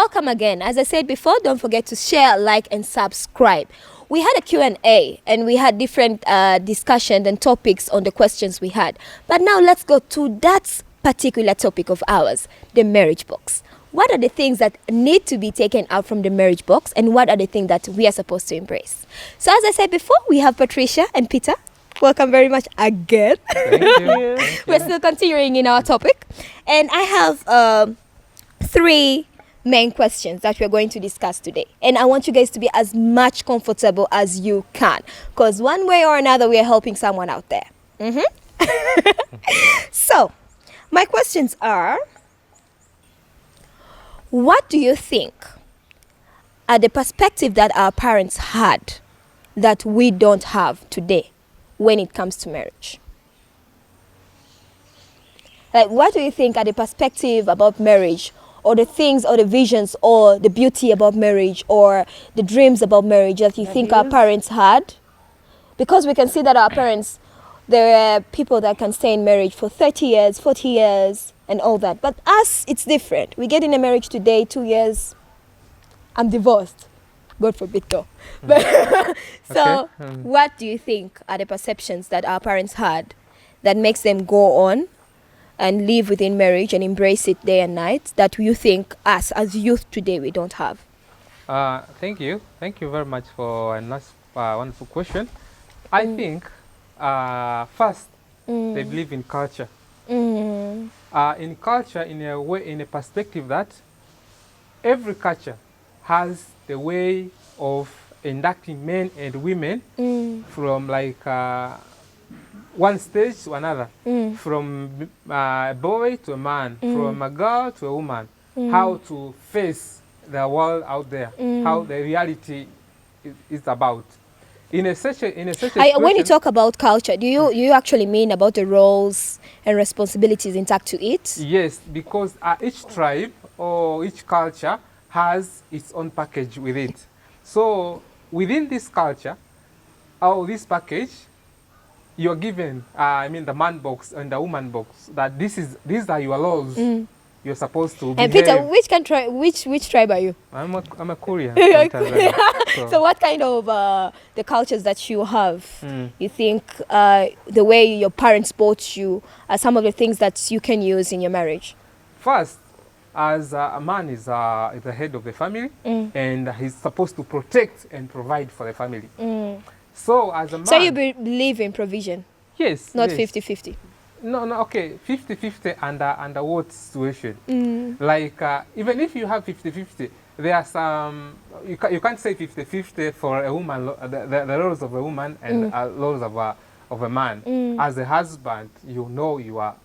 welcome again. As I said before, don't forget to share, like, and subscribe. We had a Q&A and we had different discussions and topics on the questions we had. But now let's go to that particular topic of ours, the marriage box. What are the things that need to be taken out from the marriage box, and what are the things that we are supposed to embrace? So as I said before, we have Patricia and Peter. Welcome very much again. Thank you. We're still continuing in our topic. And I have 3 main questions that we're going to discuss today. And I want you guys to be as much comfortable as you can, because one way or another, we are helping someone out there. So, my questions are, what do you think are the perspective that our parents had that we don't have today when it comes to marriage? Like, what do you think are the perspective about marriage, or the things or the visions or the beauty about marriage or the dreams about marriage that you think our parents had? Because we can see that our parents, there are people that can stay in marriage for 30 years, 40 years and all that. But us, it's different. We get in a marriage today, 2 years, I'm divorced. God forbid though. So what do you think are the perceptions that our parents had that makes them go on and live within marriage and embrace it day and night, that you think us as youth today we don't have? Thank you. Thank you very much for a nice, wonderful question. I think first they believe in culture. In culture, in a way, in a perspective that every culture has the way of inducting men and women from like one stage to another, from a boy to a man, from a girl to a woman, how to face the world out there, how the reality is about. In a such when you talk about culture, do you actually mean about the roles and responsibilities intact to it? Yes, because each tribe or each culture has its own package with it. So within this culture, or this package, you're given, the man box and the woman box, that these are your laws. You're supposed to behave. And Peter, which country, which tribe are you? I'm a Korean. From Tanzania, so what kind of the cultures that you have, you think the way your parents brought you are some of the things that you can use in your marriage? First, as a man is the head of the family, and he's supposed to protect and provide for the family. So as a man... So you believe in provision? Yes. Not yes. 50-50? No, okay, 50-50 under what situation? Like, even if you have 50-50, there are some... You can't say 50-50 for a woman, the roles of a woman and roles of a man. As a husband, you know your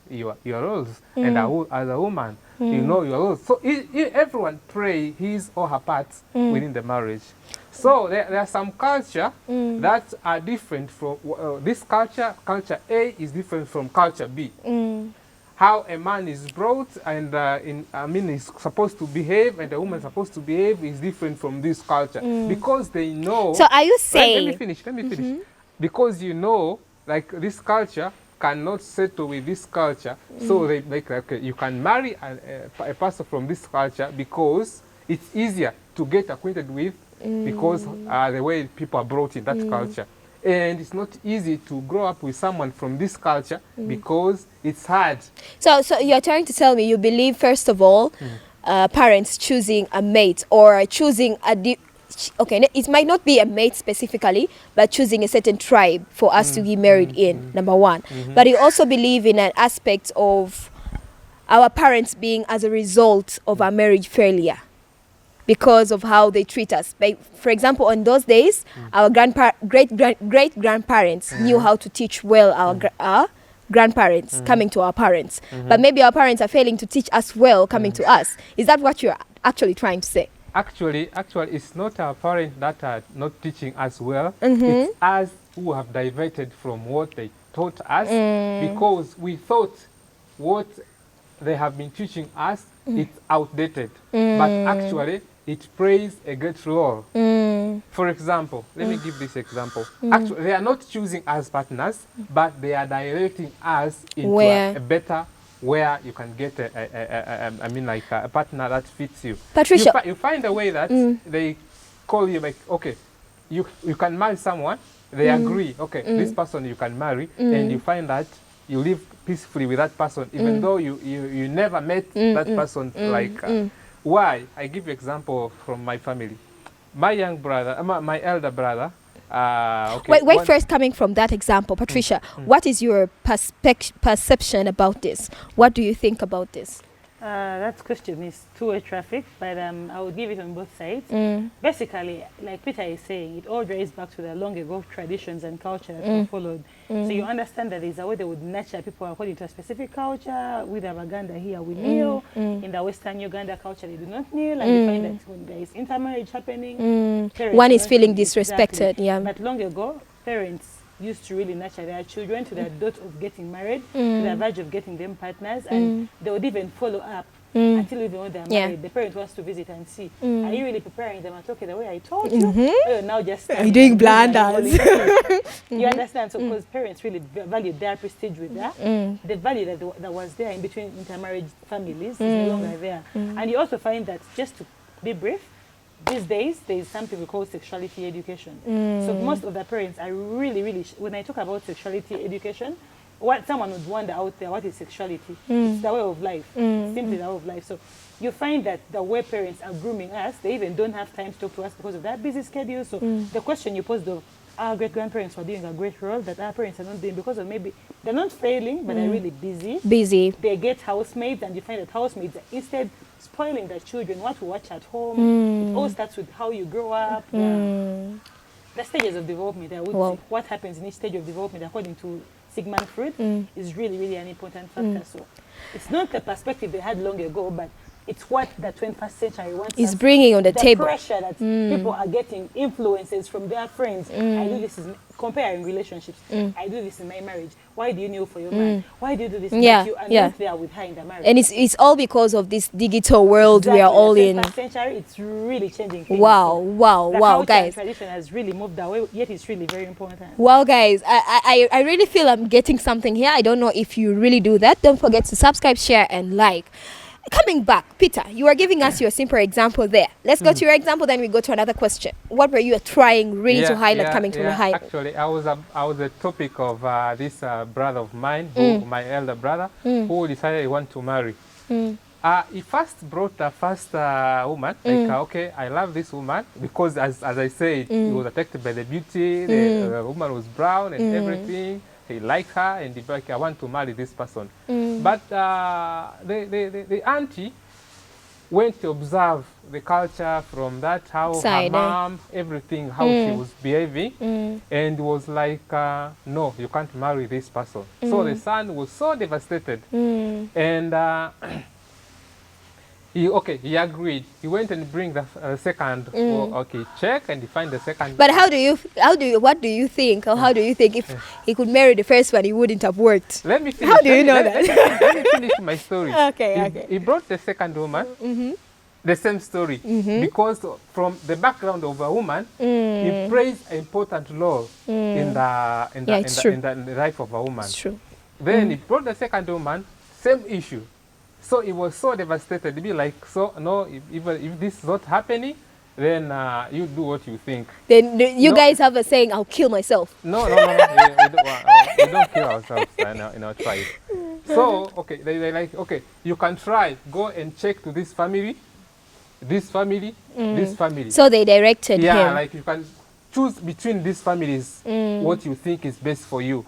roles, and as a woman, you know your roles. So everyone play his or her part within the marriage. So there are some culture that are different from this culture. Culture A is different from culture B. How a man is brought and is supposed to behave, and a woman is supposed to behave is different from this culture, because they know. So are you saying? Let me finish. Because you know, like, this culture cannot settle with this culture, so they make like, okay, you can marry a person from this culture because it's easier to get acquainted with, because the way people are brought in that culture. And it's not easy to grow up with someone from this culture because it's hard. So you're trying to tell me you believe, first of all, parents choosing a mate or choosing okay, it might not be a mate specifically, but choosing a certain tribe for us to get married in, number one. But you also believe in an aspect of our parents being as a result of our marriage failure, because of how they treat us. For example, on those days, our great-grandparents knew how to teach well our grandparents coming to our parents. But maybe our parents are failing to teach us well coming to us. Is that what you're actually trying to say? Actually, it's not our parents that are not teaching us well. It's us who have diverted from what they taught us, because we thought what they have been teaching us, it's outdated. But actually, it plays a great role. For example, let me give this example. Actually, they are not choosing us partners, but they are directing us into a better where you can get I mean, like a partner that fits you. Patricia, You find a way that they call you like, okay, you can marry someone. They agree, okay, this person you can marry, and you find that you live peacefully with that person, even though you never met that person. Why? I give you example from my family. My young brother, my elder brother. Okay. Wait, first coming from that example, Patricia, what is your perception about this? What do you think about this? That question is two-way traffic, but I would give it on both sides. Basically, like Peter is saying, it all draws back to the long ago traditions and culture that were followed. So you understand that there's a way they would nurture people according to a specific culture. With the Baganda here, we kneel. In the Western Uganda culture, they do not kneel. And you find that when there is intermarriage happening, one is feeling disrespected. Exactly. Yeah. But long ago, parents used to really nurture their children to the dot of getting married, to the verge of getting them partners, and they would even follow up until even when they're married. The parent wants to visit and see, are you really preparing them? And okay, the way I told you, or you're now just are you doing blunders? You understand? So because parents really valued their prestige with that, the value that was there in between intermarriage families is no longer there. And you also find that, just to be brief, these days, there is something we call sexuality education. So most of the parents are really, when I talk about sexuality education, what someone would wonder out there, what is sexuality? It's the way of life, simply the way of life. So you find that the way parents are grooming us, they even don't have time to talk to us because of that busy schedule. So the question you posed of our great-grandparents were doing a great role that our parents are not doing, because of maybe they're not failing, but they're really busy. They get housemaids, and you find that housemaids are instead spoiling their children what to watch at home. It all starts with how you grow up. The stages of development, I would say, what happens in each stage of development according to Sigmund Freud is really an important factor. So it's not the perspective they had long ago, but it's what the 21st century wants is bringing on the table. Pressure that people are getting, influences from their friends. I do this, comparing relationships. I do this in my marriage. Why do you kneel for your man? Why do you do this? You are not there with her in the marriage. And it's all because of this digital world we are all in. The 21st century, it's really changing things. Wow, guys. Tradition has really moved away, yet it's really very important. Wow, guys, I really feel I'm getting something here. I don't know if you really do that. Don't forget to subscribe, share, and like. Coming back, Peter, you are giving us your simple example there. Let's go to your example, then we go to another question. What were you trying really to highlight coming from the high? Actually, I was a topic of this brother of mine, my elder brother, who decided he wanted to marry. He first brought the first woman, like, okay, I love this woman, because as I said, he was attracted by the beauty, the woman was brown and everything. He liked her, and he was like, I want to marry this person. But the auntie went to observe the culture from that, how her mom, everything, how she was behaving, and was like, no, you can't marry this person. So the son was so devastated. And he agreed. He went and bring the second. Check, and he find the second. But what do you think, or how do you think if he could marry the first one, it wouldn't have worked? Let me finish. How do you know that? Let me finish my story. Okay. He brought the second woman. The same story, because from the background of a woman, he plays an important role in the life of a woman. It's true. Then he brought the second woman, same issue. So he was so devastated. He'd be like, so no, even if this is not happening, then you do what you think. Then you guys have a saying, I'll kill myself. No. We don't kill ourselves in our tribe. So, okay, they like, okay, you can try, go and check to this family, this family. So they directed him. Yeah, like you can choose between these families what you think is best for you.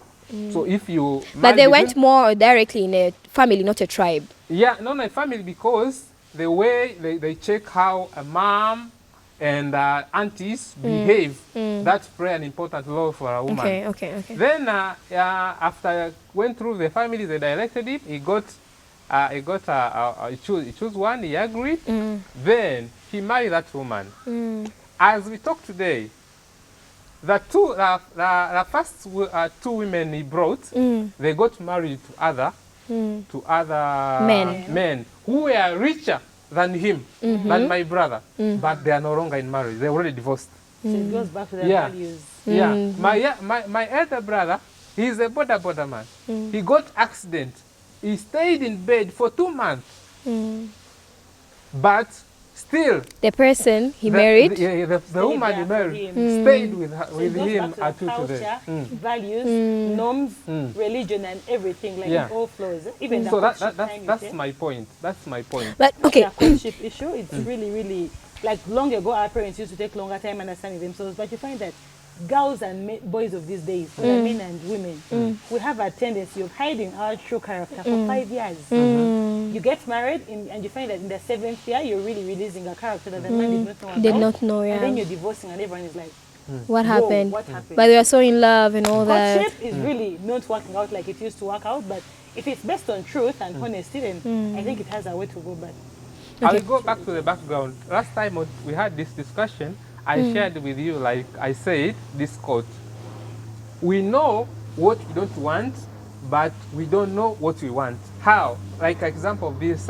So if you... But they went more directly in a family, not a tribe. Yeah, not a family, because the way they check how a mom and aunties behave, that's very an important role for a woman. Okay. Then after went through the family, they directed him. He chose one. He agreed. Then he married that woman. As we talk today, the first two women he brought, they got married to other men who were richer than him, than my brother, but they are no longer in marriage. They already divorced. So it goes back to their values. Yeah, my elder brother, he's a border man. He got accident he stayed in bed for 2 months. But still, The person he married. the woman he married stayed with him until today. Values, norms, religion, and everything, like it all flows. Even So the that's my point. That's my point. But okay, the courtship issue, it's really, really, like long ago, our parents used to take longer time understanding themselves, but you find that girls and boys of these days, whether men and women, we have a tendency of hiding our true character for 5 years. You get married and you find that in the 7th year, you're really releasing a character that the man did not know about. did not know, yeah. And then you're divorcing and everyone is like, What whoa, happened? what happened? But they were so in love and all that. Courtship is really not working out like it used to work out, but if it's based on truth and honesty, then I think it has a way to go back. I will go back to the background. Last time we had this discussion, I shared with you, like I said, this quote. We know what we don't want, but we don't know what we want. How? Like example of these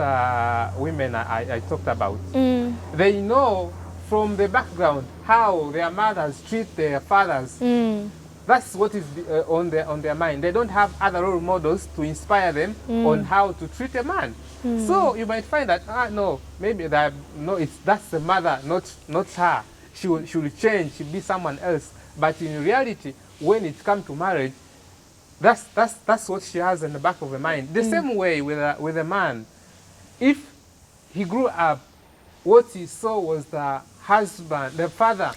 women I talked about. They know from the background how their mothers treat their fathers. That's what is on their mind. They don't have other role models to inspire them on how to treat a man. So you might find that no, maybe that's the mother, not her. She will change. She'll be someone else. But in reality, when it comes to marriage, that's what she has in the back of her mind. The same way with a man, if he grew up, what he saw was the husband, the father,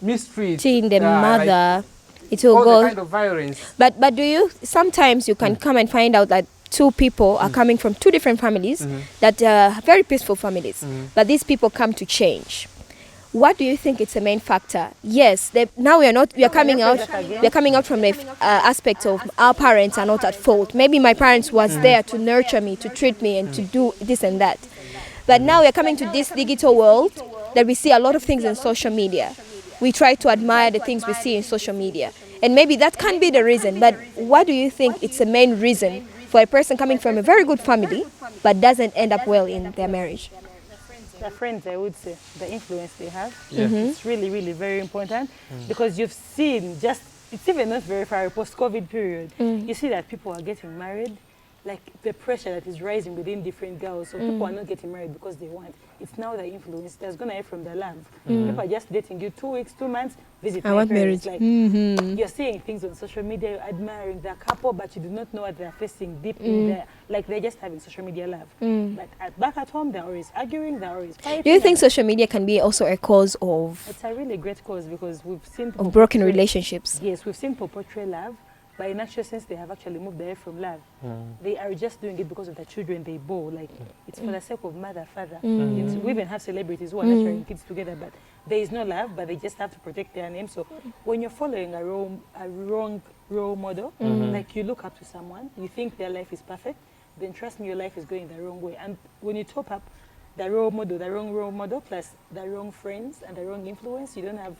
mistreating The mother, it will all go. the kind of violence. But do you sometimes you can come and find out that two people are coming from two different families that are very peaceful families, but these people come to change. What do you think is the main factor? Yes, now we are coming out from the aspect of our parents are not at fault. Maybe my parents was there to nurture me, to treat me, and to do this and that. But now we are coming to this digital world that we see a lot of things in social media. We try to admire the things we see in social media. And maybe that can be the reason. But what do you think it's the main reason for a person coming from a very good family but doesn't end up well in their marriage? The friends, I would say, the influence they have, it's really, really very important because you've seen it's even not very far, post-COVID period, you see that people are getting married, like the pressure that is rising within different girls. So people are not getting married because they want. It's now the influence that's going to come from the love. People are just dating you 2 weeks, 2 months, visit I my want parents. marriage. Like, you're seeing things on social media, you're admiring the couple, but you do not know what they're facing deep in there. Like they're just having social media love. But back at home, they're always arguing, they're always fighting. Do you think social media can be also a cause of It's a really great cause because we've seen broken relationships? Yes, we've seen people portray love, but in actual sense, they have actually moved away from love. They are just doing it because of the children they bore. Like, it's for the sake of mother, father. We even have celebrities who are nurturing kids together, but there is no love, but they just have to protect their name. So when you're following a wrong role model, like you look up to someone, you think their life is perfect, then trust me, your life is going the wrong way. And when you top up the wrong role model, plus the wrong friends and the wrong influence, you don't have...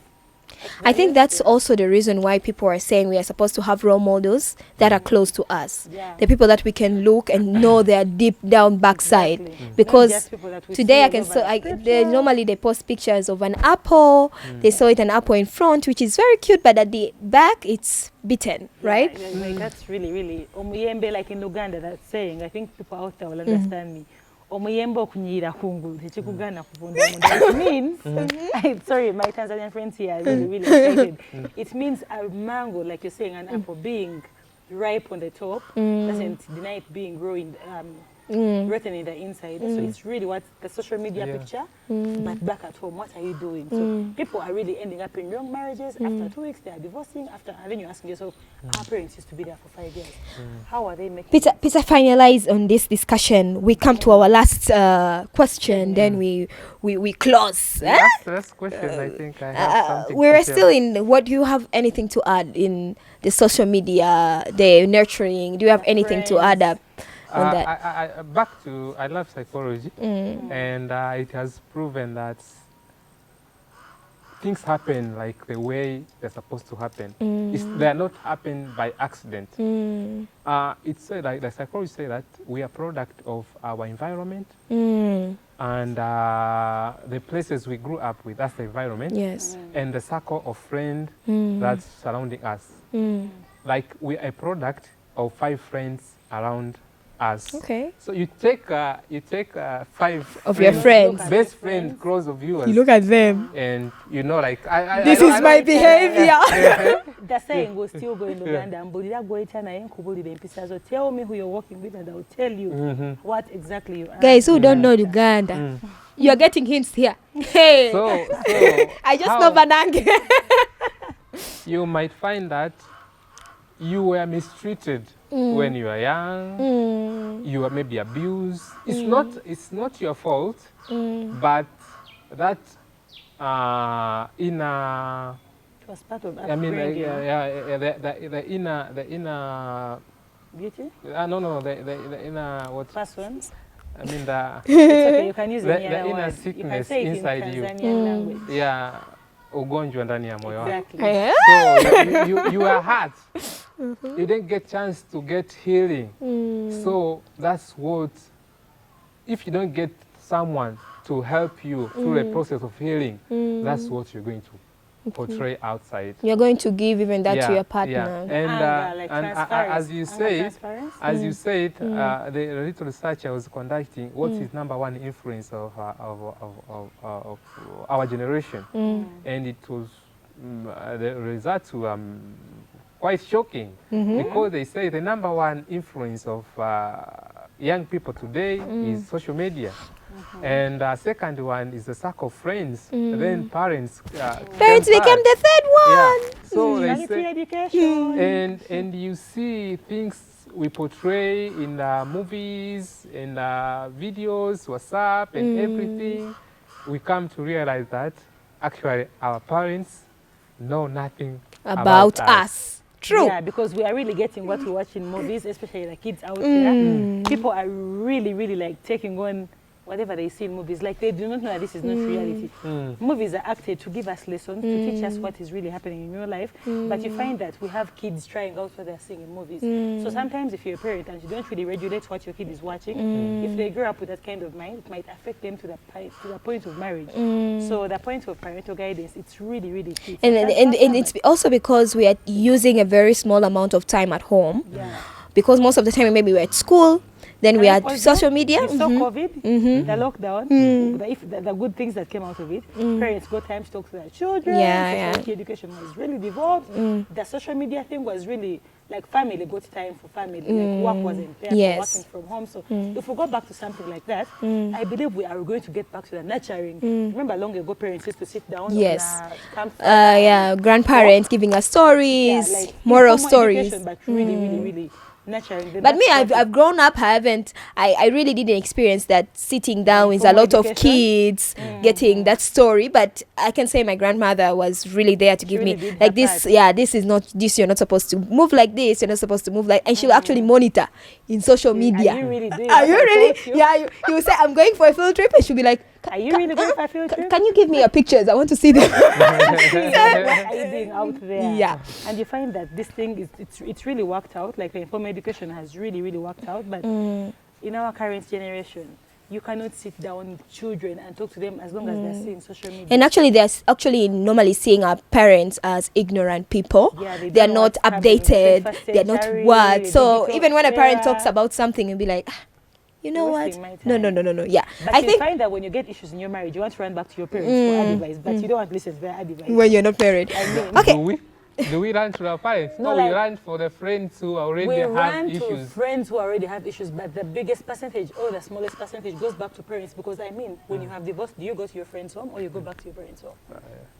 I think that's also the reason why people are saying we are supposed to have role models that are close to us. The people that we can look and know their deep down backside. Because today I can normally they post pictures of an apple. They saw it an apple in front, which is very cute, but at the back it's bitten, right? Like that's really, really omuyembe, like in Uganda, that's saying. I think people out there will understand me. Omuyembe okunyira kungulu tekikugana kuvunda munda. It means, sorry, my Tanzanian friends here are really excited. It means a mango, like you're saying, an apple being ripe on the top doesn't deny it being growing, rotten in the inside. So it's really what the social media picture, but back at home, what are you doing? So people are really ending up in wrong marriages. After 2 weeks, they are divorcing. And then you're asking yourself, our parents used to be there for 5 years. How are they making Peter, finalize on this discussion. We come to our last question, then we close. Last question, I think I have something We're to still share. in, what do you have anything to add in the social media, the nurturing? Do you have anything to add up on that? I love psychology, and it has proven that things happen like the way they're supposed to happen. They're not happening by accident. It's said, like the psychologists say, that we are product of our environment and the places we grew up with. That's the environment. Yes. And the circle of friends that's surrounding us. Like we are a product of 5 friends around us. Okay. So you take 5 Of your friends. best friend close of yours. You look at them. And you know, like This is my behavior. The saying will still go in Uganda. Tell me who you're working with, and I will tell you what exactly you are. Guys who don't know Uganda, you are getting hints here. Hey. So I just know Banange. you might find that you were mistreated when you were young. You were maybe abused. It's not your fault, but that inner. It was part of I mean, upbringing. the inner Beauty? no, the inner what? Persons? I mean the It's okay, you can use the any other inner word. sickness You can say it inside in you. Tanzanian language. Yeah, ugonjwa ndani ya moyo wako. Exactly. So you are hurt. You didn't get chance to get healing. So that's what, if you don't get someone to help you through the process of healing, that's what you're going to portray outside. You're going to give even that to your partner. Yeah. And, Like as you said, transparency. the little research I was conducting, what is number one influence of our generation? And it was the results were quite shocking, because they say the number one influence of young people today is social media. And second one is the circle of friends. Then parents. Parents became the third one. Yeah. So they Quality say, education. and you see things we portray in movies, in videos, WhatsApp, and everything. We come to realize that actually our parents know nothing About us. True. Yeah, because we are really getting what we watch in movies, especially the kids out there. People are really, really like taking on whatever they see in movies. Like they do not know that this is not reality. Movies are acted to give us lessons, to teach us what is really happening in real life. But you find that we have kids trying out what they're seeing in movies. So sometimes if you're a parent and you don't really regulate what your kid is watching, if they grow up with that kind of mind, it might affect them to the point of marriage. So the point of parental guidance, it's really, really key. And it's also because we are using a very small amount of time at home. Yeah. Because most of the time maybe we're at school, then we had social media. You saw COVID, the lockdown, the good things that came out of it. Parents got time to talk to their children. Sexuality education was really developed. The social media thing was really like family got time for family. Like work wasn't there, for working from home. So if we go back to something like that, I believe we are going to get back to the nurturing. Remember long ago parents used to sit down on a campfire. Grandparents giving us stories, like moral stories. But really, really, really nurturing. But me, I've grown up. I really didn't experience that sitting down with a lot of kids, getting that story. But I can say my grandmother was really there to give me like this. Part. Yeah, this is not this. You're not supposed to move like this. You're not supposed to move like. And she'll actually monitor in social media. Are you really doing? Are you really? Yeah. You will say I'm going for a field trip, and she'll be like, are you really going for a field trip? Can you give me your pictures? I want to see them. What are you doing out there? Yeah. And you find that this thing it's really worked out. Like the informal education has really, really worked out. But in our current generation, you cannot sit down with children and talk to them as long as they're seeing social media. And actually, they're actually normally seeing our parents as ignorant people. Yeah, they're not updated. They're not what. So even when a parent talks about something, you'll be like, you know what? No. Yeah. But I think find that when you get issues in your marriage, you want to run back to your parents for advice, but you don't want to listen to their advice. When you're not married. Okay. Do we run to our parents? No, we run for the friends who already have issues. We run to friends who already have issues, but the biggest percentage or the smallest percentage goes back to parents, because I mean, when you have divorced, do you go to your friend's home or you go back to your parents' home?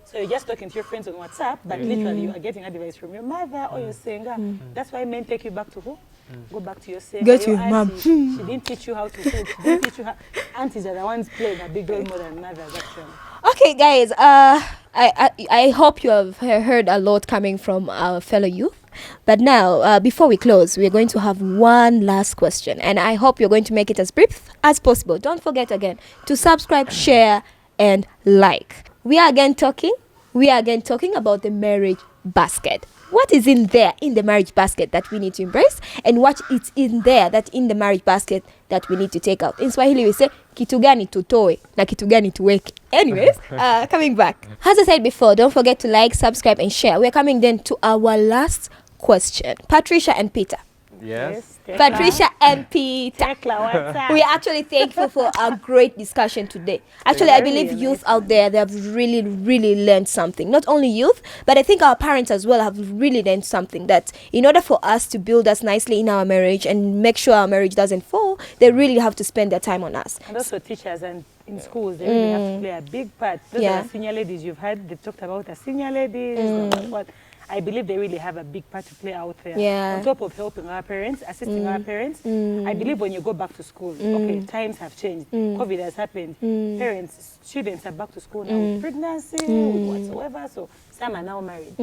So you're just talking to your friends on WhatsApp, but literally you are getting advice from your mother or your singer. That's why men take you back to who? Go back to your singer. Go to your mom. She didn't teach you how to cook. She didn't teach you how. Aunties are the ones playing a big role more than mothers, actually. Okay, guys. I hope you have heard a lot coming from our fellow youth. But now, before we close, we're going to have one last question. And I hope you're going to make it as brief as possible. Don't forget again to subscribe, share, and like. We are again talking about the marriage basket. What is in there in the marriage basket that we need to embrace, and what is in there that in the marriage basket that we need to take out? In Swahili we say kitu gani tutoe na kitu gani tuweke. Anyways, coming back. As I said before, don't forget to like, subscribe, and share. We're coming then to our last question. Patricia and Peter. Yes. Patricia and Peter. Tekla, what's up? We are actually thankful for a great discussion today. Actually, I believe Really youth nice out there, they have really, really learned something. Not only youth, but I think our parents as well have really learned something, that in order for us to build us nicely in our marriage and make sure our marriage doesn't fall, they really have to spend their time on us. And also teachers and in schools, they really have to play a big part. Those Yeah. are the senior ladies you've heard, they've talked about the senior ladies, the what. I believe they really have a big part to play out there. Yeah. On top of helping our parents, assisting our parents, I believe when you go back to school, okay, times have changed. COVID has happened. Parents, students are back to school now with pregnancy, with whatsoever. So some are now married.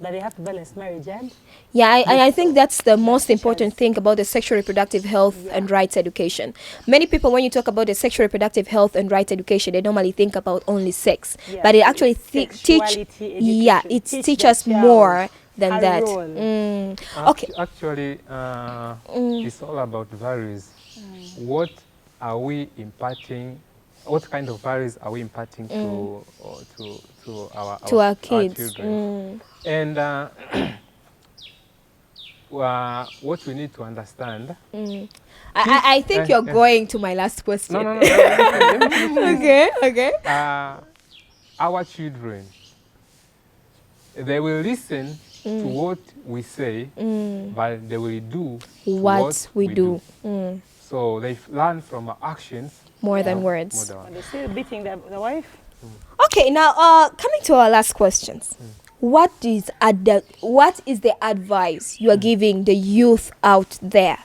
But they have to balance marriage and Yeah, I think that's the most important thing about the sexual reproductive health and rights education. Many people, when you talk about the sexual reproductive health and rights education, they normally think about only sex. Yeah, But it actually sexuality education. it Teach teaches the child more than her that. role. Okay. Actually, it's all about values. What are we imparting? What kind of values are we imparting to our kids. children? And what we need to understand. I think you're going to my last question. No. Let me finish. Okay. Our children, they will listen to what we say, but they will do What we do. So they learn from our actions More than words. And they still beating the wife. Okay, now coming to our last questions. What is the advice you are giving the youth out there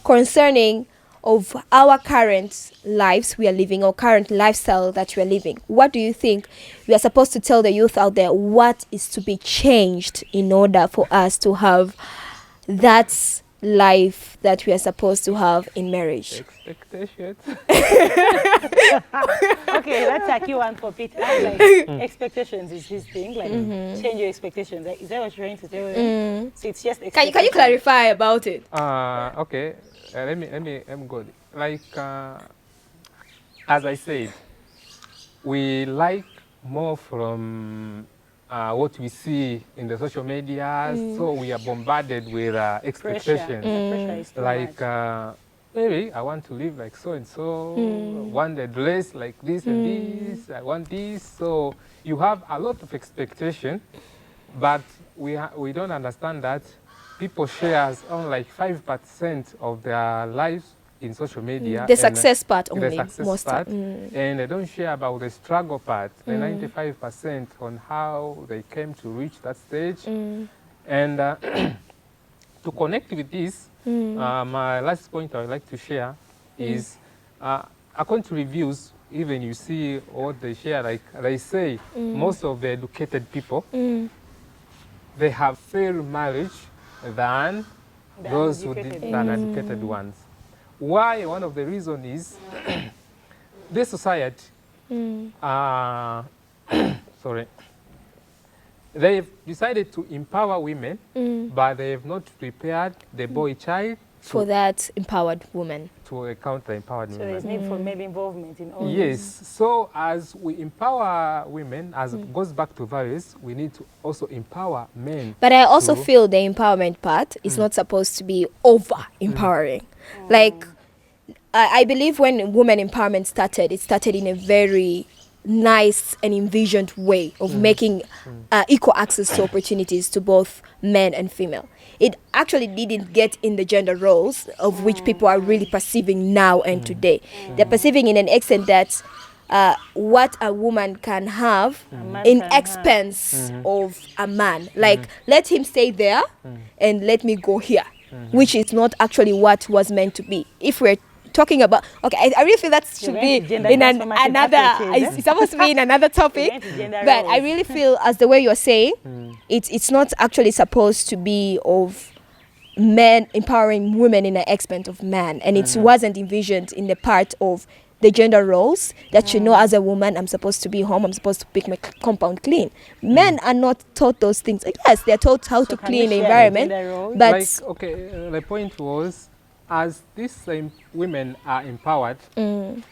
concerning of our current lives we are living, or current lifestyle that we are living? What do you think we are supposed to tell the youth out there? What is to be changed in order for us to have that life that we are supposed to have in marriage? Expectations. Okay, that's a key one for Peter. Like, expectations is his thing. Like, change your expectations. Like, is that what you're trying to tell them? So it's just Can you clarify about it? Okay. Let me go. Like, as I said, we like more from what we see in the social media, so we are bombarded with expectations. Pressure is too Like, much. maybe I want to live like so and so, want a dress like this and this, I want this. So you have a lot of expectation, but we don't understand that people share on like 5% of their lives in social media. The success part only. The success most part. And they don't share about the struggle part, the 95% on how they came to reach that stage. And to connect with this, my last point I would like to share is, according to reviews, even you see what they share, like they say, most of the educated people, they have failed marriage than those who did than educated ones. Why? One of the reasons is this society, sorry, they've decided to empower women, but they have not prepared the boy child for that empowered woman. To account the empowered women. So there's need for male involvement in all Yes. this. So as we empower women, as it goes back to values, we need to also empower men. But I also feel the empowerment part is not supposed to be over empowering. Like, I believe when women empowerment started, it started in a very nice and envisioned way of making equal access to opportunities to both men and female. It actually didn't get in the gender roles of which people are really perceiving now and today. They're perceiving in an extent that what a woman can have in expense of a man. Like, let him stay there and let me go here, which is not actually what was meant to be. If we're talking about, okay, I really feel that should be in another, it's supposed to be in another topic, but I really feel, as the way you're saying, it's not actually supposed to be of men empowering women in the expense of man, and it wasn't envisioned in the part of the gender roles that, you know, as a woman, I'm supposed to be home, I'm supposed to pick my compound clean. Men are not taught those things. Yes, they're taught how to clean the environment, but like, okay, the point was, as these same women are empowered, and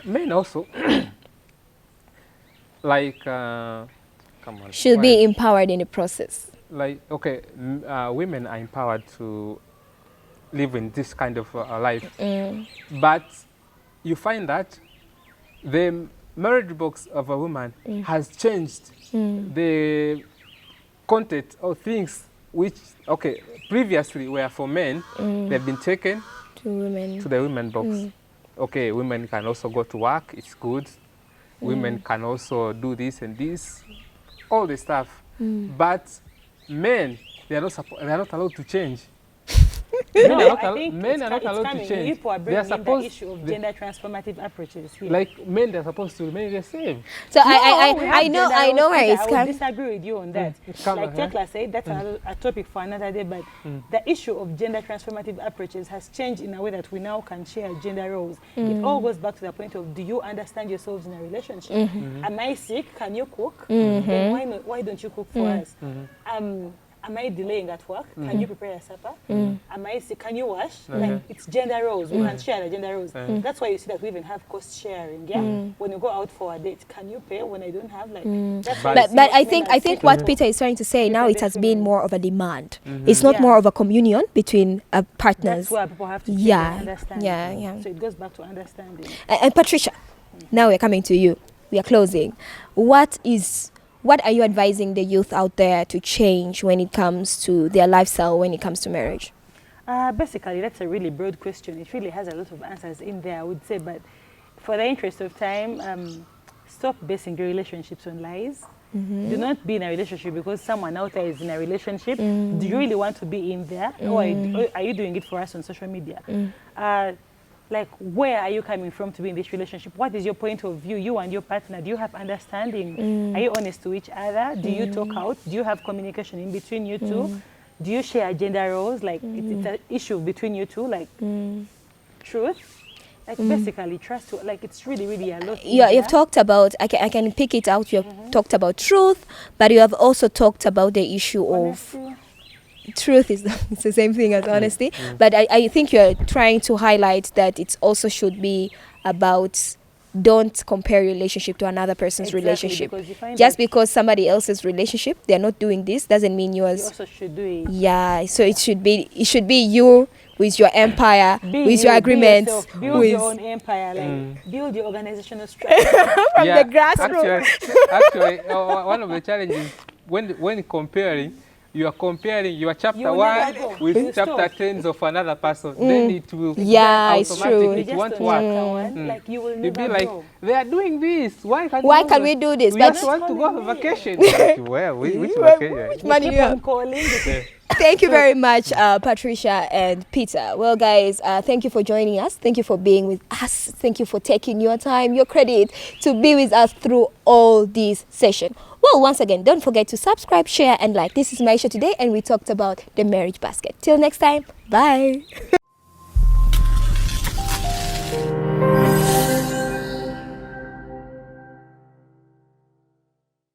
men also, like, come on, should be empowered in the process. like, okay, women are empowered to live in this kind of life. But you find that the marriage box of a woman has changed the content of things which, okay, previously were for men, they've been taken to the women box. Okay, women can also go to work, it's good. Women can also do this and this, all the stuff. But men, they are not allowed to change. No, I think men are not allowed to change. People are bringing in the issue of gender transformative approaches here. Like men, they're supposed to remain the same. So No, I know where it's I would coming. disagree with you on that. Like Tekla said, that's a topic for another day, but the issue of gender transformative approaches has changed in a way that we now can share gender roles. It all goes back to the point of, do you understand yourselves in a relationship? Am I sick? Can you cook? Then why don't you cook for us? Am I delaying at work? Can you prepare a supper? Am I sick? Can you wash? Like, it's gender roles. We can share the gender roles. That's why you see that we even have cost sharing. Yeah. When you go out for a date, can you pay when I don't have? Like, that's why But I think what Peter is trying to say now, it has been more of a demand. It's not more of a communion between partners. That's why people have to understand. Yeah. So it goes back to understanding. And Patricia, now we're coming to you. We are closing. What are you advising the youth out there to change when it comes to their lifestyle, when it comes to marriage? Basically, that's a really broad question. It really has a lot of answers in there, I would say. But for the interest of time, stop basing your relationships on lies. Do not be in a relationship because someone out there is in a relationship. Do you really want to be in there? Or are you doing it for us on social media? Like, where are you coming from to be in this relationship? What is your point of view, you and your partner? Do you have understanding? Are you honest to each other? Do you talk out? Do you have communication in between you two? Do you share gender roles? Like, it's an issue between you two, like truth. Like, basically, trust, like, it's really, really a lot. Yeah, you've talked about, I can pick it out, you have talked about truth, but you have also talked about the issue Honesty. of truth is it's the same thing as honesty, but I think you're trying to highlight that it also should be about, don't compare your relationship to another person's relationship. Because you find Just because somebody else's relationship, they're not doing this, doesn't mean yours. you also should do it. Yeah, so it should be you with your empire, with your agreements, Build with your own empire, like build your organizational structure. from the grassroots. Actually, one of the challenges when comparing, you are comparing your chapter You will 1 never go. with You chapter stop. 10 of another person. Then it will Yeah, it's automatically, true. it Just won't on work. chapter one, like you will You'll never be like, go. they are doing this. Why can't we do this? We But just want to go on vacation. Like, well, which vacation? which money do you Keep have? on calling. Thank you very much, Patricia and Peter. Well, guys, thank you for joining us. Thank you for being with us. Thank you for taking your time, your credit to be with us through all this session. Well, once again, don't forget to subscribe, share, and like. This is Maisha today, and we talked about the marriage basket. Till next time, bye.